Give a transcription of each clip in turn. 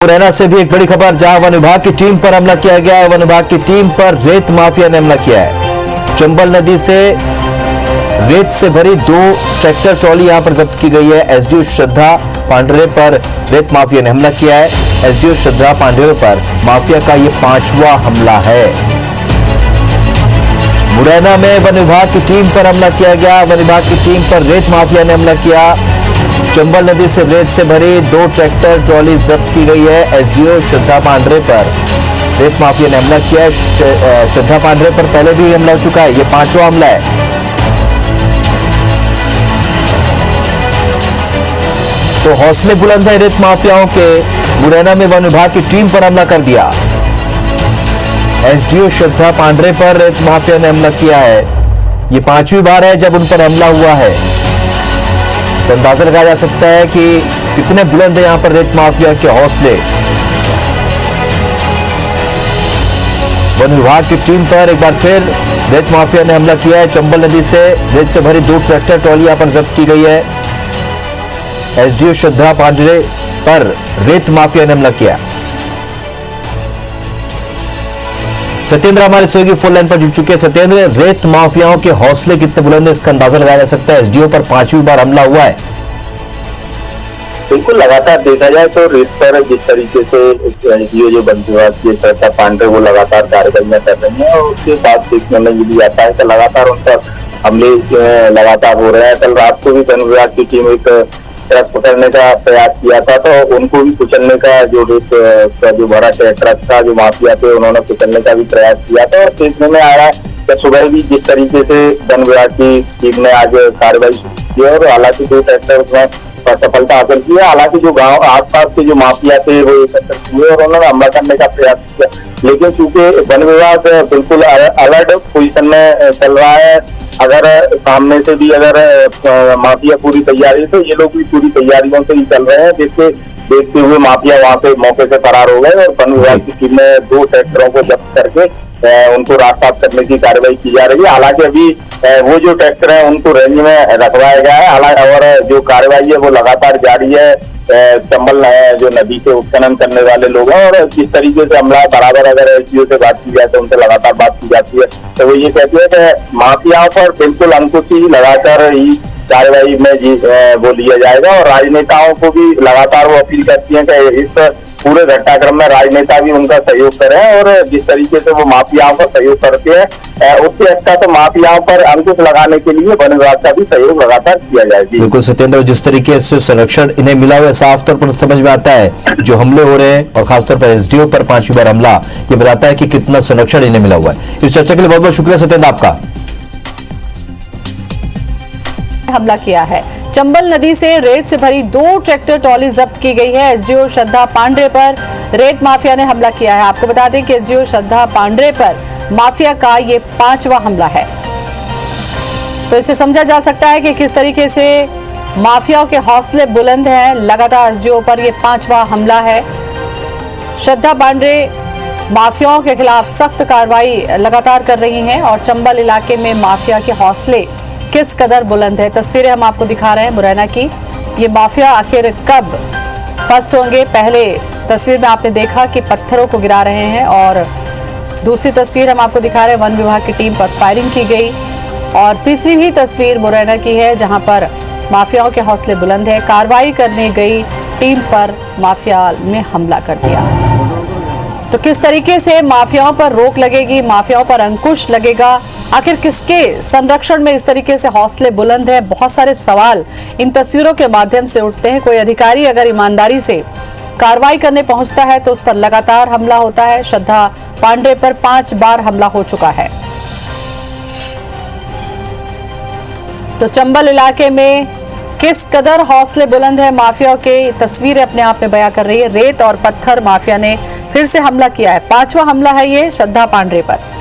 मुरैना से भी एक बड़ी खबर, जहां वन विभाग की टीम पर हमला किया गया है। वन विभाग की टीम पर रेत माफिया ने हमला किया है। चंबल नदी से रेत से भरी 2 ट्रैक्टर ट्रॉली यहां पर जब्त की गई है। एसडीओ श्रद्धा पांडरे पर रेत माफिया ने हमला किया है। एसडीओ श्रद्धा पांडरे पर माफिया का यह 5वां हमला है। मुरैना में वन विभाग की टीम पर हमला किया गया। वन विभाग की टीम पर रेत माफिया ने हमला किया। चंबल नदी से रेत से भरी 2 ट्रैक्टर ट्रॉली जब्त की गई है। एसडीओ श्रद्धा पांडरे पर रेत माफिया ने हमला किया है। श्रद्धा पांडरे पर पहले भी हमला हो चुका है, ये 5वां हमला है। तो हौसले बुलंद है रेत माफियाओं के। मुरैना में वन विभाग की टीम पर हमला कर दिया। एसडीओ श्रद्धा पांडरे पर रेत माफिया ने हमला किया है। ये 5वीं बार है जब उन पर हमला हुआ है। तो अंदाजा लगाया जा सकता है कि कितने बुलंद है यहां पर रेत माफिया के हौसले। वन विभाग की टीम पर एक बार फिर रेत माफिया ने हमला किया है। चंबल नदी से रेत से भरी 2 ट्रैक्टर ट्रॉली यहां पर जब्त की गई है। एसडीओ श्रद्धा पांडरे पर रेत माफिया ने हमला किया। सत्येंद्र हमारे सहयोगी फोन लाइन पर जुड़ चुके हैं। सत्येंद्र, रेत माफियाओं के हौसले कितने बुलंद है, इसका अंदाजा लगाया जा सकता है। एसडीओ पर 5वीं बार हमला हुआ है। बिल्कुल, लगातार देखा जाए तो रेत पर जिस तरीके से एसडीओ जो वन विभाग की श्रद्धा पांडे वो लगातार कार्रवाइयां कर रही है, और उसके साथ देखने में ये भी आता है कि लगातार उन पर हमले लगातार हो रहे हैं। कल रात को भी वन विभाग की टीम एक ट्रक पकड़ने का प्रयास किया था, तो उनको भी कुचलने का जो रेत का जो भरा ट्रक था, जो माफिया थे, उन्होंने कुचलने का भी प्रयास किया था। और देखने में आया कि सुबह भी जिस तरीके से वन विभाग की टीम ने आज कार्रवाई की है, और हालांकि 2 ट्रैक्टर उसमें सफलता हासिल की है। हालांकि जो गांव आसपास के जो माफिया थे वो एकत्र हुए और उन्होंने हमला करने का प्रयास किया, लेकिन चूंकि वन विभाग बिल्कुल अलर्ट पोजीशन में चल रहा है, अगर सामने से भी अगर माफिया पूरी तैयारी, तो ये लोग भी पूरी तैयारियों से ही चल रहे हैं। देखते हुए माफिया वहां से मौके से फरार हो गए, और वन विभाग की टीम ने 2 ट्रैक्टरों को जब्त करके उनको रास्ता करने की कार्रवाई की जा रही है। हालांकि अभी वो जो ट्रैक्टर है उनको रेंज में रखवाया गया है, हालांकि और जो कार्रवाई है वो लगातार जारी है। चंबल जो नदी से उत्खनन करने वाले लोग हैं, और जिस तरीके से हमला बराबर अगर एसडीओ से बात की जाए तो उनसे लगातार बात की जाती है, तो वो ये कहती है कि माफियाओं पर बिल्कुल अंकुश ही लगाकर ही कार्रवाई में वो लिया जाएगा। और राजनेताओं को भी लगातार वो अपील करती है कि इस पूरे घटनाक्रम में राजनेता भी उनका सहयोग करें, और जिस तरीके से वो माफियाओं का सहयोग करते हैं उससे अच्छा तो माफियाओं पर अंकुश लगाने के लिए वन विभाग का भी सहयोग लगातार किया जाएगा। बिल्कुल सत्येंद्र, जिस तरीके से संरक्षण इन्हें मिला हुआ है, साफ तौर पर समझ में आता है जो हमले हो रहे हैं, और खासतौर पर एसडीओ पर 5वीं बार हमला, ये बताता है कि कितना संरक्षण इन्हें मिला हुआ है। इस चर्चा के लिए बहुत बहुत शुक्रिया सत्येंद्र आपका। हमला किया है। चंबल नदी से रेत से भरी 2 ट्रैक्टर ट्रॉली जब्त की गई है। एसडीओ श्रद्धा पांडरे पर रेत माफिया ने हमला किया है। आपको बता दें कि एसडीओ श्रद्धा पांडरे पर माफिया का ये 5वां हमला है। तो इसे समझा जा सकता है कि किस तरीके से माफियाओं के हौसले बुलंद हैं। लगातार एसडीओ पर ये 5वां हमला है। श्रद्धा पांडरे माफियाओं के खिलाफ सख्त कार्रवाई लगातार कर रही हैं, और चंबल इलाके में माफिया के हौसले किस कदर बुलंद है। तस्वीरें हम आपको दिखा रहे हैं मुरैना की। ये माफिया आखिर कब पस्त होंगे। पहले तस्वीर में आपने देखा कि पत्थरों को गिरा रहे हैं, और दूसरी तस्वीर हम आपको दिखा रहे हैं वन विभाग की टीम पर फायरिंग की गई, और तीसरी भी तस्वीर मुरैना की है जहां पर माफियाओं के हौसले बुलंद है। कार्रवाई करने गई टीम पर माफिया ने हमला कर दिया। तो किस तरीके से माफियाओं पर रोक लगेगी, माफियाओं पर अंकुश लगेगा, आखिर किसके संरक्षण में इस तरीके से हौसले बुलंद है, बहुत सारे सवाल इन तस्वीरों के माध्यम से उठते हैं। कोई अधिकारी अगर ईमानदारी से कार्रवाई करने पहुंचता है तो उस पर लगातार हमला होता है। श्रद्धा पांडे पर 5 बार हमला हो चुका है। तो चंबल इलाके में किस कदर हौसले बुलंद है माफिया के, तस्वीरें अपने आप में बयां कर रही है। रेत और पत्थर माफिया ने फिर से हमला किया है। 5वां हमला है ये श्रद्धा पांडे पर।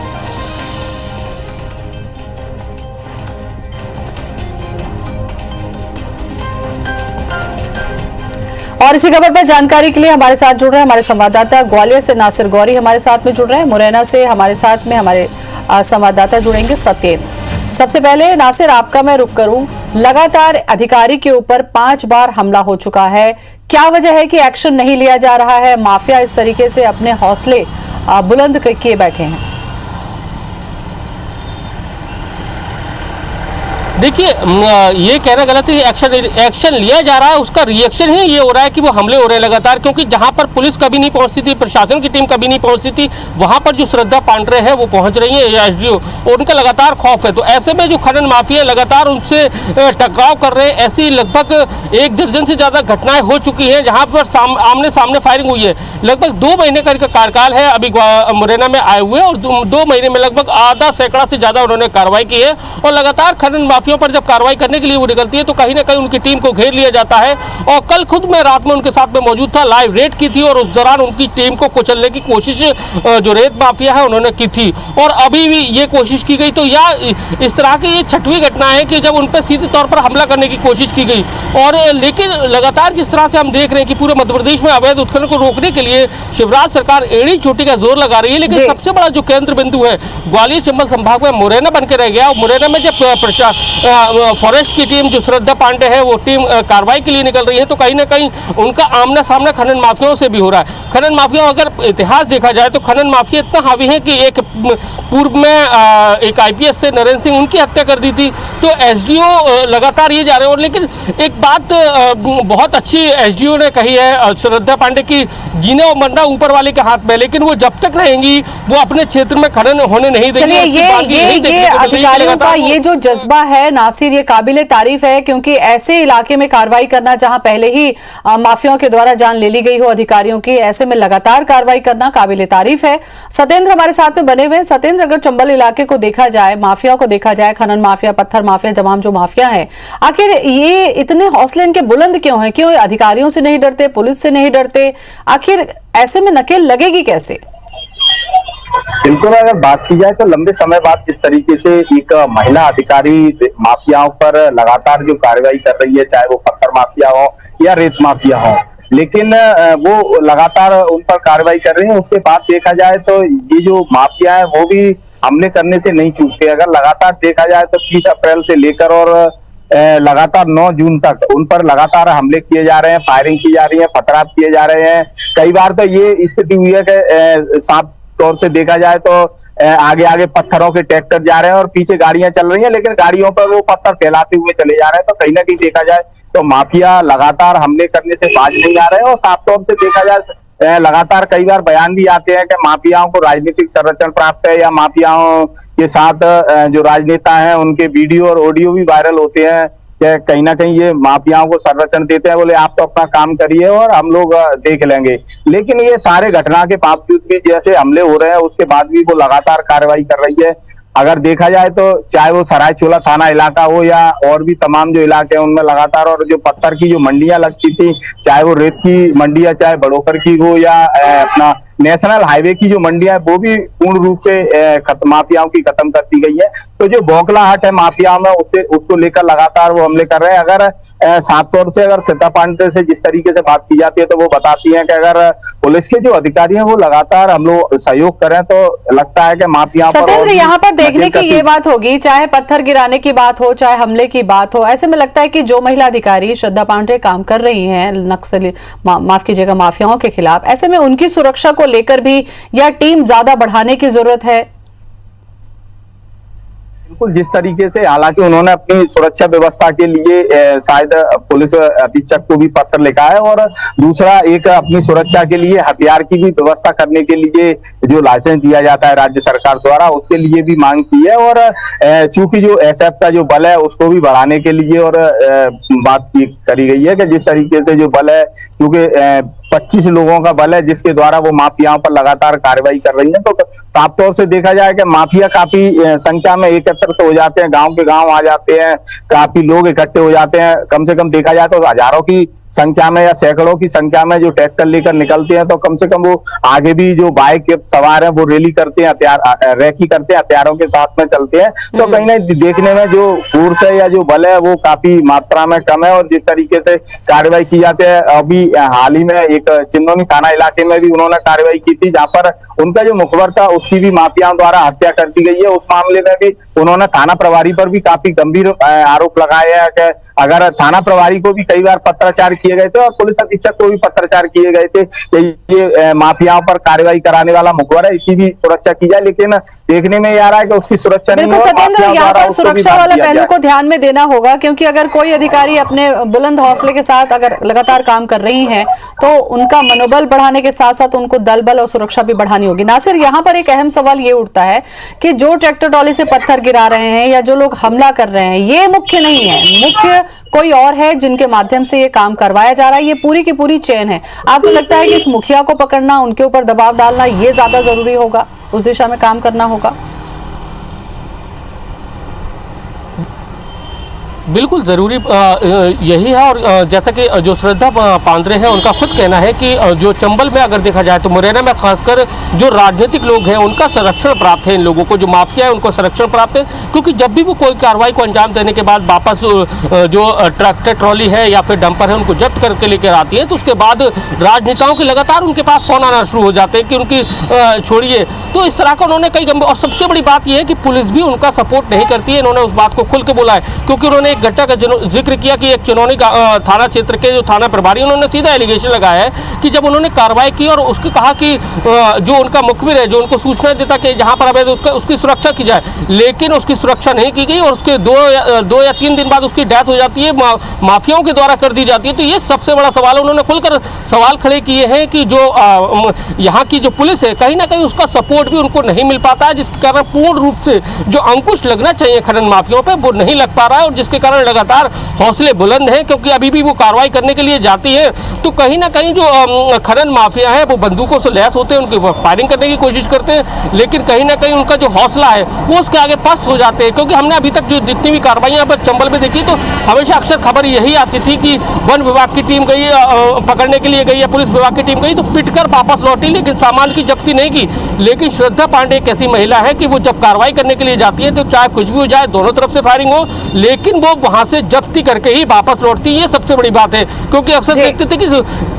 और इसी खबर पर जानकारी के लिए हमारे साथ जुड़ रहे हैं हमारे संवाददाता ग्वालियर से नासिर गौरी हमारे साथ में जुड़ रहे हैं। मुरैना से हमारे साथ में हमारे संवाददाता जुड़ेंगे सत्येंद्र। सबसे पहले नासिर, आपका मैं रुक करूं, लगातार अधिकारी के ऊपर 5 बार हमला हो चुका है। क्या वजह है कि एक्शन नहीं लिया जा रहा है? माफिया इस तरीके से अपने हौसले बुलंद किए बैठे हैं। देखिए, ये कहना गलत है कि एक्शन लिया जा रहा है, उसका रिएक्शन ही ये हो रहा है कि वो हमले हो रहे हैं लगातार। क्योंकि जहां पर पुलिस कभी नहीं पहुंचती थी, प्रशासन की टीम कभी नहीं पहुंचती थी, वहां पर जो श्रद्धा पांडे है वो पहुंच रही है, एसडीओ, और उनका लगातार खौफ है। तो ऐसे में जो खनन माफिया लगातार उनसे टकराव कर रहे हैं, ऐसी लगभग 1 दर्जन से ज़्यादा घटनाएं हो चुकी हैं जहाँ पर आमने सामने फायरिंग हुई है। लगभग 2 महीने का इनका कार्यकाल है अभी मुरैना में आए हुए, और 2 महीने में लगभग आधा सैकड़ा से ज़्यादा उन्होंने कार्रवाई की है। और लगातार खनन पर जब कार्रवाई करने के लिए वो निकलती है तो कहीं ना कहीं उनकी टीम को घेर लिया जाता है। और कल खुद मैं रात में उनके साथ में मौजूद था, लाइव रेड की थी, और उस दौरान उनकी टीम को कुचलने की कोशिश जो रेत माफिया है उन्होंने की थी, और अभी भी ये कोशिश की गई। तो या इस तरह की ये 6वीं घटना है कि जब उन पर सीधे तौर पर हमला करने की कोशिश की गई। और लेकिन लगातार जिस तरह से हम देख रहे हैं कि पूरे मध्य प्रदेश में अवैध उत्खनन को रोकने के लिए शिवराज सरकार एड़ी चोटी का जोर लगा रही है, लेकिन सबसे बड़ा जो केंद्र बिंदु है ग्वालियर चंबल संभाग में मुरैना बन के रह गया। और मुरैना में जब फॉरेस्ट की टीम जो श्रद्धा पांडे है वो टीम कार्रवाई के लिए निकल रही है, तो कहीं ना कहीं उनका आमना सामना खनन माफियाओं से भी हो रहा है। खनन माफिया, अगर इतिहास देखा जाए तो खनन माफिया इतना हावी है कि एक पूर्व में एक आईपीएस से नरेंद्र सिंह, उनकी हत्या कर दी थी। तो एसडीओ लगातार ये जा रहे हैं। और लेकिन एक बात बहुत अच्छी एसडीओ ने कही है श्रद्धा पांडे की, जीना और मरना ऊपर वाले के हाथ में, लेकिन वो जब तक रहेंगी वो अपने क्षेत्र में खनन होने नहीं देंगे। ये अधिकारियों का ये जो जज्बा है नासिर, ये काबिले तारीफ है, क्योंकि ऐसे इलाके में कार्रवाई करना जहां पहले ही माफियाओं के द्वारा जान ले ली गई हो अधिकारियों की, ऐसे में लगातार कार्रवाई करना काबिले तारीफ है। सत्येंद्र हमारे साथ में बने हुए हैं। सत्येंद्र, अगर चंबल इलाके को देखा जाए, माफियाओं को देखा जाए, खनन माफिया, पत्थर माफिया, तमाम जो माफिया है, आखिर ये इतने हौसले इनके बुलंद क्यों हैं? क्यों अधिकारियों से नहीं डरते, पुलिस से नहीं डरते? आखिर ऐसे में नकेल लगेगी कैसे? बिल्कुल, अगर बात की जाए तो लंबे समय बाद जिस तरीके से एक महिला अधिकारी माफियाओं पर लगातार जो कार्रवाई कर रही है, चाहे वो पत्थर माफिया हो या रेत माफिया हो, लेकिन वो लगातार उन पर कार्रवाई कर रही है। उसके बाद देखा जाए तो ये जो माफिया है वो भी हमले करने से नहीं चूकते। अगर लगातार देखा जाए तो 30 अप्रैल से लेकर और लगातार 9 जून तक उन पर लगातार हमले किए जा रहे हैं, फायरिंग की जा रही है, पथराव किए जा रहे हैं। कई बार तो ये स्थिति हुई है कि साफ तौर से देखा जाए तो आगे आगे पत्थरों के ट्रैक्टर जा रहे हैं और पीछे गाड़ियां चल रही हैं, लेकिन गाड़ियों पर वो पत्थर फैलाते हुए चले जा रहे हैं। तो कहीं ना कहीं देखा जाए तो माफिया लगातार हमले करने से बाज नहीं आ रहे हैं। और साफ तौर से देखा जाए लगातार कई बार बयान भी आते हैं कि माफियाओं को राजनीतिक संरक्षण प्राप्त है, या माफियाओं के साथ जो राजनेता हैं उनके वीडियो और ऑडियो भी वायरल होते हैं कि कहीं ना कहीं ये माफियाओं को संरक्षण देते हैं, बोले आप तो अपना काम करिए और हम लोग देख लेंगे। लेकिन ये सारे घटना के बावजूद भी जैसे हमले हो रहे हैं उसके बाद भी वो लगातार कार्रवाई कर रही है। अगर देखा जाए तो चाहे वो सरायचोला थाना इलाका हो या और भी तमाम जो इलाके हैं उनमें लगातार, और जो पत्थर की जो मंडियां लगती थी, चाहे वो रेत की मंडी या चाहे बड़ोकर की हो या अपना नेशनल हाईवे की जो मंडियां है वो भी पूर्ण रूप से माफियाओं की खत्म कर दी गई है। तो जो बौखलाहट है माफियाओं में उसको लेकर लगातार वो हमले कर रहे हैं। अगर साफ तौर से अगर श्रद्धा पांडे से जिस तरीके से बात की जाती है तो वो बताती हैं कि अगर पुलिस के जो अधिकारी हैं वो लगातार हम लोग सहयोग करें तो लगता है कि माफियाओं पर। सत्येंद्र, यहाँ पर देखने की ये बात होगी, चाहे पत्थर गिराने की बात हो, चाहे हमले की बात हो, ऐसे में लगता है कि जो महिला अधिकारी श्रद्धा पांडे काम कर रही हैं नक्सली, माफ कीजिएगा, माफियाओं के खिलाफ, ऐसे में उनकी सुरक्षा को लेकर भी या टीम ज्यादा बढ़ाने की जरूरत है? बिल्कुल, जिस तरीके से हालांकि उन्होंने अपनी सुरक्षा व्यवस्था के लिए शायद पुलिस अधीक्षक को भी पत्र लिखा है, और दूसरा एक अपनी सुरक्षा के लिए हथियार की भी व्यवस्था करने के लिए जो लाइसेंस दिया जाता है राज्य सरकार द्वारा उसके लिए भी मांग की है। और चूंकि जो एसएफ का जो बल है उसको भी बढ़ाने के लिए और बात करी गई है कि जिस तरीके से जो बल है, चूंकि 25 लोगों का बल है जिसके द्वारा वो माफियाओं पर लगातार कार्रवाई कर रही है। तो साफ तौर से देखा जाए कि माफिया काफी संख्या में एकत्रित हो जाते हैं, गांव के गांव आ जाते हैं, काफी लोग इकट्ठे हो जाते हैं। कम से कम देखा जाए तो हजारों की संख्या में या सैकड़ों की संख्या में जो ट्रैक्टर लेकर निकलते हैं, तो कम से कम वो आगे भी जो बाइक के सवार हैं वो रैली करते हैं, हथियार रैकी करते हैं, हथियारों के साथ में चलते हैं। तो कहीं ना देखने में जो फोर्स है या जो बल है वो काफी मात्रा में कम है। और जिस तरीके से कार्रवाई की जाती है, अभी हाल ही में एक चिन्नौनी थाना इलाके में भी उन्होंने कार्रवाई की थी जहां पर उनका जो मुखबर था उसकी भी माफियाओं द्वारा हत्या कर दी गई है। उस मामले में भी उन्होंने थाना प्रभारी पर भी काफी गंभीर आरोप लगाए हैं कि अगर थाना प्रभारी को भी कई बार पत्राचार किए गए थे और पुलिस अधीक्षक को भी पत्राचार किए गए थे कि ये माफियाओं पर कार्रवाई कराने वाला मुखबिर है, इसकी भी सुरक्षा की जाए। लेकिन देखने में आ रहा है कि उसकी सुरक्षा नहीं बिल्कुल हो। सत्येंद्र, यहाँ पर सुरक्षा वाला पहलू को ध्यान में देना होगा, क्योंकि अगर कोई अधिकारी अपने बुलंद हौसले के साथ अगर लगातार काम कर रही हैं तो उनका मनोबल बढ़ाने के साथ साथ उनको दल बल और सुरक्षा भी बढ़ानी होगी। नासिर, यहाँ पर एक अहम सवाल ये उठता है कि जो ट्रैक्टर ट्रॉली से पत्थर गिरा रहे हैं या जो लोग हमला कर रहे हैं, ये मुख्य नहीं है, मुख्य कोई और है जिनके माध्यम से ये काम करवाया जा रहा है। ये पूरी की पूरी चेन है। आपको लगता है कि इस मुखिया को पकड़ना, उनके ऊपर दबाव डालना, ये ज्यादा जरूरी होगा, उस दिशा में काम करना होगा? बिल्कुल ज़रूरी यही है। और जैसा कि जो श्रद्धा पांड्रे हैं उनका खुद कहना है कि जो चंबल में अगर देखा जाए तो मुरैना में खासकर जो राजनीतिक लोग हैं उनका संरक्षण प्राप्त है, इन लोगों को जो माफिया है उनको संरक्षण प्राप्त है, क्योंकि जब भी वो कोई कार्रवाई को अंजाम देने के बाद वापस जो ट्रैक्टर ट्रॉली है या फिर डंपर है उनको जब्त करके लेकर आती है, तो उसके बाद राजनेताओं के लगातार उनके पास फोन आना शुरू हो जाते हैं कि उनकी छोड़िए। तो इस तरह का उन्होंने कई और सबसे बड़ी बात यह है कि पुलिस भी उनका सपोर्ट नहीं करती है। इन्होंने उस बात को खुल के बोला है, क्योंकि उन्होंने घटना का जिक्र किया कि एक चिनौनी थाना क्षेत्र के जो थाना प्रभारी उन्होंने सीधा एलिगेशन लगाया है कि जब उन्होंने कार्रवाई की और उसके कहा कि जो उनका मुखबिर है जो उनको सूचना देता कि जहां पर अवैध उसकी सुरक्षा की जाए, लेकिन उसकी सुरक्षा नहीं की गई और उसके दो या तीन दिन बाद उसकी डेथ हो जाती है, माफियाओं के द्वारा कर दी जाती है। तो ये सबसे बड़ा सवाल है। उन्होंने खुलकर सवाल खड़े किए हैं कि जो यहाँ की जो पुलिस है कहीं ना कहीं उसका सपोर्ट भी उनको नहीं मिल पाता है, जिसके कारण पूर्ण रूप से जो अंकुश लगना चाहिए खनन माफियाओं पे वो नहीं लग पा रहा है और जिसके कारण लगातार हौसले बुलंद हैं, क्योंकि अभी भी वो कार्रवाई करने के लिए जाती है तो कहीं ना कहीं जो खनन माफिया है वो बंदूकों से लैस होते हैं, उनकी फायरिंग करने की कोशिश करते हैं, लेकिन कहीं ना कहीं उनका जो हौसला है वो उसके आगे पस्त हो जाते हैं। क्योंकि हमने अभी तक जो जितनी भी कार्रवाइयां पर चंबल में देखी तो हमेशा अक्सर खबर यही आती थी कि वन विभाग की टीम गई पकड़ने के लिए गई या पुलिस विभाग की टीम गई तो पिटकर वापस लौटी, लेकिन सामान की जब्ती नहीं की। लेकिन श्रद्धा पांडे एक ऐसी महिला है कि वो जब कार्रवाई करने के लिए जाती है तो चाहे कुछ भी हो जाए, दोनों तरफ से फायरिंग हो, लेकिन वो वहां से जब्ती करके ही वापस लौटती। ये सबसे बड़ी बात है, क्योंकि अक्सर देखते थे कि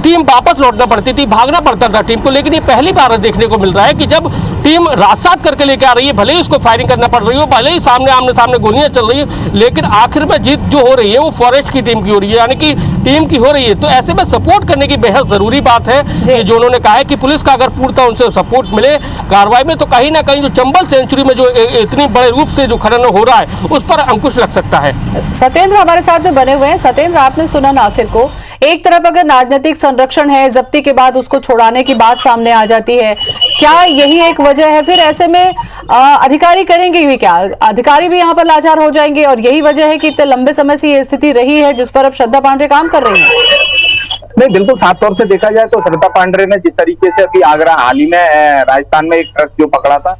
टीम वापस लौटना पड़ती थी, भागना पड़ता था टीम को, लेकिन ये पहली बार देखने को मिल रहा है कि जब टीम रात सात करके लेके आ रही है, भले ही उसको फायरिंग करना पड़ रही हो, भले ही आमने सामने गोलियां चल रही है, लेकिन आखिर में जीत जो हो रही है वो फॉरेस्ट की टीम की हो रही है, यानी कि टीम की हो रही है। तो ऐसे में सपोर्ट करने की बेहद जरूरी बात है कि जो उन्होंने कहा है कि पुलिस का अगर पूर्णतः उनसे सपोर्ट मिले कार्रवाई में तो कहीं ना कहीं जो चंबल सेंचुरी में जो इतनी बड़े रूप से जो खनन हो रहा है उस पर अंकुश लग सकता है। सत्येंद्र हमारे साथ में बने हुए हैं। सत्येंद्र, आपने सुना नासिर को, एक तरफ अगर राजनीतिक संरक्षण है, जब्ती के बाद उसको छुड़ाने की बात सामने आ जाती है, क्या यही एक वजह है? फिर ऐसे में अधिकारी करेंगे भी क्या? अधिकारी भी यहाँ पर लाचार हो जाएंगे और यही वजह है कि इतने लंबे समय से ये स्थिति रही है जिस पर अब श्रद्धा पांड्रे काम कर रही है। नहीं, बिल्कुल साफ तौर से देखा जाए तो श्रद्धा पांड्रे ने जिस तरीके से अभी आगरा हाल ही में राजस्थान में एक ट्रक जो पकड़ा था,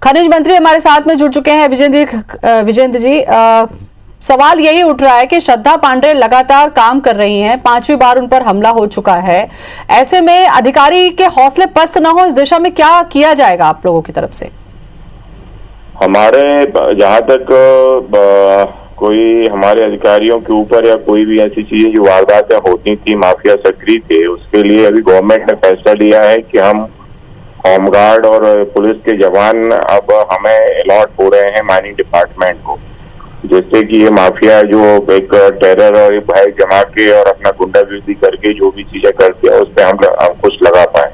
खनिज मंत्री हमारे साथ में जुड़ चुके हैं विजेंद्र जी। सवाल यही उठ रहा है कि श्रद्धा पांड्रे लगातार काम कर रही हैं, 5वीं बार उन पर हमला हो चुका है, ऐसे में अधिकारी के हौसले पस्त न हो, इस दिशा में क्या किया जाएगा आप लोगों की तरफ से? हमारे जहाँ तक कोई हमारे अधिकारियों के ऊपर या कोई भी ऐसी चीजें जो वारदातें होती थी, माफिया सक्रिय थे, उसके लिए अभी गवर्नमेंट ने फैसला लिया है कि हम होमगार्ड और पुलिस के जवान अब हमें अलॉट हो रहे हैं माइनिंग डिपार्टमेंट को, जिससे कि ये माफिया जो एक टेरर और भय जमा के और अपना गुंडागर्दी करके जो भी चीजें करते हैं उस पर हम अंकुश लगा पाए।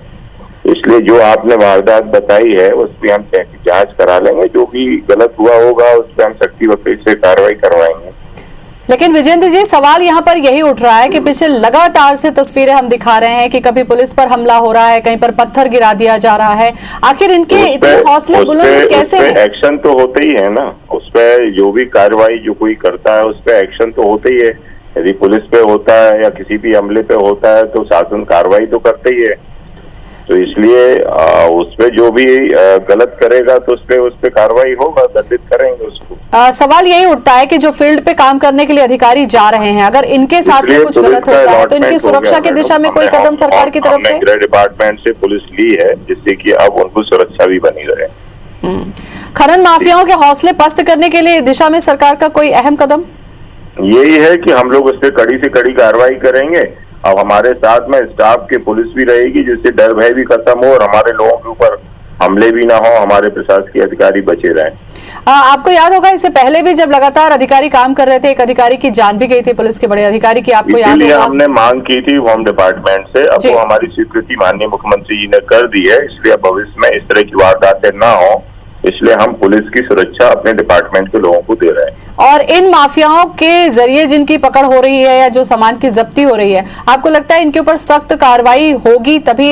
इसलिए जो आपने वारदात बताई है उस पर हम जांच करा लेंगे, जो भी गलत हुआ होगा उस पर हम सख्ती वक्त से कार्रवाई करवाएंगे। लेकिन विजेंद्र जी, सवाल यहाँ पर यही उठ रहा है कि पिछले लगातार से तस्वीरें हम दिखा रहे हैं कि कभी पुलिस पर हमला हो रहा है, कहीं पर पत्थर गिरा दिया जा रहा है, आखिर इनके इतने हौसले बुलंद कैसे हैं? एक्शन तो होते ही है ना, उस पर जो भी कार्रवाई जो कोई करता है उस पर एक्शन तो होते ही है। यदि पुलिस पे होता है या किसी भी हमले पे होता है तो शासन कार्रवाई तो करते ही है। तो इसलिए उस पे जो भी गलत करेगा तो उस पे कार्रवाई होगा, दंडित करेंगे उसको। सवाल यही उठता है कि जो फील्ड पे काम करने के लिए अधिकारी जा रहे हैं, अगर इनके साथ में कुछ गलत होता है तो इनकी सुरक्षा की दिशा में कोई कदम सरकार की तरफ से? गृह डिपार्टमेंट से पुलिस ली है जिससे कि अब उनको सुरक्षा भी बनी रहे। खनन माफियाओं के हौसले पस्त करने के लिए दिशा में सरकार का कोई अहम कदम यही है कि हम लोग उस पर कड़ी से कड़ी कार्रवाई करेंगे। अब हमारे साथ में स्टाफ के पुलिस भी रहेगी जिससे डर भय भी खत्म हो और हमारे लोगों के ऊपर हमले भी ना हो, हमारे प्रशासकीय अधिकारी बचे रहें। आपको याद होगा इससे पहले भी जब लगातार अधिकारी काम कर रहे थे, एक अधिकारी की जान भी गई थी, पुलिस के बड़े अधिकारी की, आपको याद इसलिए होगा हमने मांग की थी होम डिपार्टमेंट से। अब वो हमारी स्वीकृति माननीय मुख्यमंत्री जी ने कर दी है, इसलिए भविष्य में इस तरह की वारदातें ना हो, इसलिए हम पुलिस की सुरक्षा अपने डिपार्टमेंट के लोगों को दे रहे हैं। और इन माफियाओं के जरिए जिनकी पकड़ हो रही है या जो सामान की जब्ती हो रही है, आपको लगता है इनके ऊपर सख्त कार्रवाई होगी तभी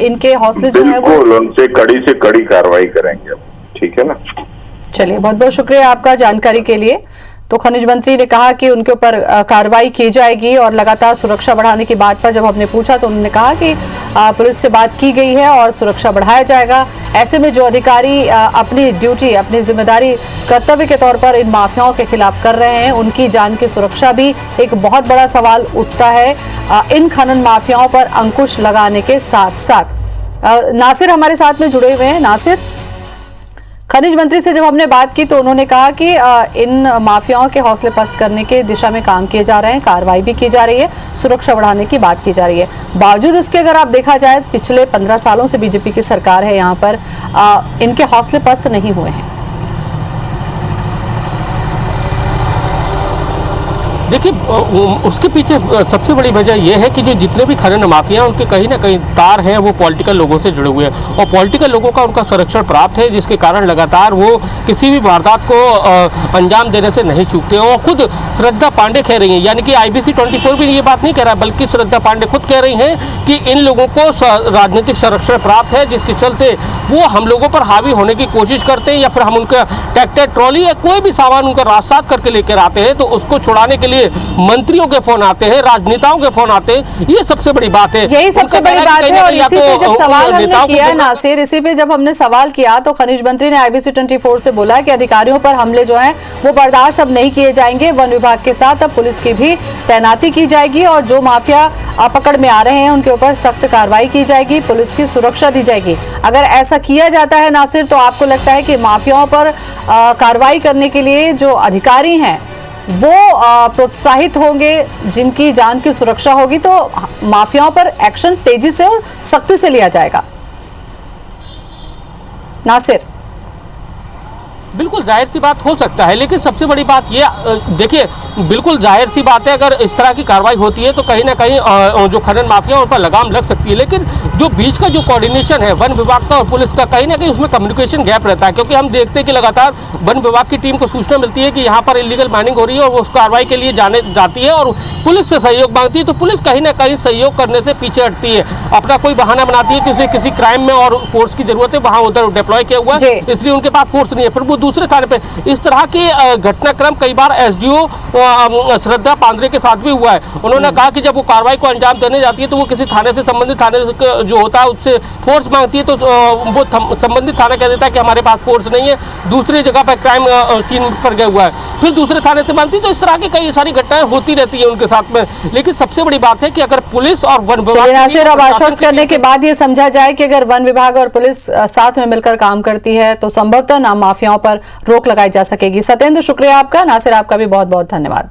इनके हौसले जो है वो? बिल्कुल, उनसे कड़ी से कड़ी कार्रवाई करेंगे। ठीक है ना। चलिए, बहुत बहुत शुक्रिया आपका जानकारी के लिए। तो खनिज मंत्री ने कहा कि उनके ऊपर कार्रवाई की जाएगी और लगातार सुरक्षा बढ़ाने की बात पर जब हमने पूछा तो उन्होंने कहा कि पुलिस से बात की गई है और सुरक्षा बढ़ाया जाएगा। ऐसे में जो अधिकारी अपनी ड्यूटी, अपनी जिम्मेदारी कर्तव्य के तौर पर इन माफियाओं के खिलाफ कर रहे हैं, उनकी जान की सुरक्षा भी एक बहुत बड़ा सवाल उठता है इन खनन माफियाओं पर अंकुश लगाने के साथ साथ। नासिर हमारे साथ में जुड़े हुए हैं। नासिर, खनिज मंत्री से जब हमने बात की तो उन्होंने कहा कि इन माफियाओं के हौसले पस्त करने के दिशा में काम किए जा रहे हैं, कार्रवाई भी की जा रही है, सुरक्षा बढ़ाने की बात की जा रही है। बावजूद इसके अगर आप देखा जाए, पिछले 15 सालों से बीजेपी की सरकार है यहाँ पर, इनके हौसले पस्त नहीं हुए हैं। देखिए, उसके पीछे सबसे बड़ी वजह यह है कि जो जितने भी खनन माफिया हैं उनके कहीं ना कहीं तार हैं वो पॉलिटिकल लोगों से जुड़े हुए हैं और पॉलिटिकल लोगों का उनका संरक्षण प्राप्त है, जिसके कारण लगातार वो किसी भी वारदात को अंजाम देने से नहीं चूकते हैं। और खुद श्रद्धा पांडे कह रही हैं, यानी कि IBC 24 भी ये बात नहीं कह रहा, बल्कि श्रद्धा पांडे खुद कह रही हैं कि इन लोगों को राजनीतिक संरक्षण प्राप्त है, जिसके चलते वो हम लोगों पर हावी होने की कोशिश करते हैं या फिर हम उनका ट्रैक्टर ट्रॉली या कोई भी सामान उनका रास्ता करके लेकर आते हैं तो उसको छुड़ाने के लिए मंत्रियों के फोन आते हैं, राजनेताओं के फोन आते हैं। ये सबसे बड़ी बात है, यही सबसे बड़ी बात है। और इसी पे जब सवाल हमने किया नासिर, इसी पे जब हमने सवाल किया तो खनिज मंत्री ने IBC 24 से बोला कि अधिकारियों पर हमले जो हैं वो बर्दाश्त अब नहीं किए जाएंगे। वन विभाग के साथ अब पुलिस की भी तैनाती की जाएगी और जो माफिया पकड़ में आ रहे हैं उनके ऊपर सख्त कार्रवाई की जाएगी, पुलिस की सुरक्षा दी जाएगी। अगर ऐसा किया जाता है नासिर, तो आपको लगता है कि माफियाओं पर कार्रवाई करने के लिए जो अधिकारी हैं वो प्रोत्साहित होंगे, जिनकी जान की सुरक्षा होगी, तो माफियाओं पर एक्शन तेजी से और सख्ती से लिया जाएगा? नासिर, बिल्कुल जाहिर सी बात हो सकता है, लेकिन सबसे बड़ी बात ये देखिए, बिल्कुल जाहिर सी बात है अगर इस तरह की कार्रवाई होती है तो कहीं ना कहीं जो खनन माफिया उन पर लगाम लग सकती है। लेकिन जो बीच का जो कोऑर्डिनेशन है वन विभाग का और पुलिस का, कहीं ना कहीं उसमें कम्युनिकेशन गैप रहता है, क्योंकि हम देखते हैं कि लगातार वन विभाग की टीम को सूचना मिलती है कि यहाँ पर इलीगल माइनिंग हो रही है और वो उस कार्रवाई के लिए जाती है और पुलिस से सहयोग मांगती है, तो पुलिस कहीं ना कहीं सहयोग करने से पीछे हटती है, अपना कोई बहाना बनाती है कि उसे किसी क्राइम में और फोर्स की जरूरत है, वहाँ उधर डिप्लॉय किया हुआ है, इसलिए उनके पास फोर्स नहीं है, फिर वो दूसरे थाने पे। इस तरह के घटनाक्रम कई बार SDO श्रद्धा पांडे के साथ भी हुआ है। उन्होंने कहा कि जब वो कार्रवाई को अंजाम देने जाती है तो वो किसी थाने से संबंधित थाने जो होता है उससे फोर्स मांगती है, तो वो संबंधित थाना कह देता है कि हमारे पास फोर्स नहीं है, दूसरी जगह पर क्राइम सीन पर गया हुआ है, फिर दूसरे थाने से मांगती है। तो इस तरह की कई सारी घटनाएं होती रहती है उनके साथ में। लेकिन सबसे बड़ी बात है कि अगर पुलिस और वन विभाग अब आश्वस्त करने के बाद ये समझा जाए कि अगर वन विभाग और पुलिस साथ में मिलकर काम करती है तो संभवतः नाम माफियाओं पर रोक लगाई जा सकेगी। सत्येंद्र, शुक्रिया आपका। नासिर, आपका भी बहुत बहुत धन्यवाद।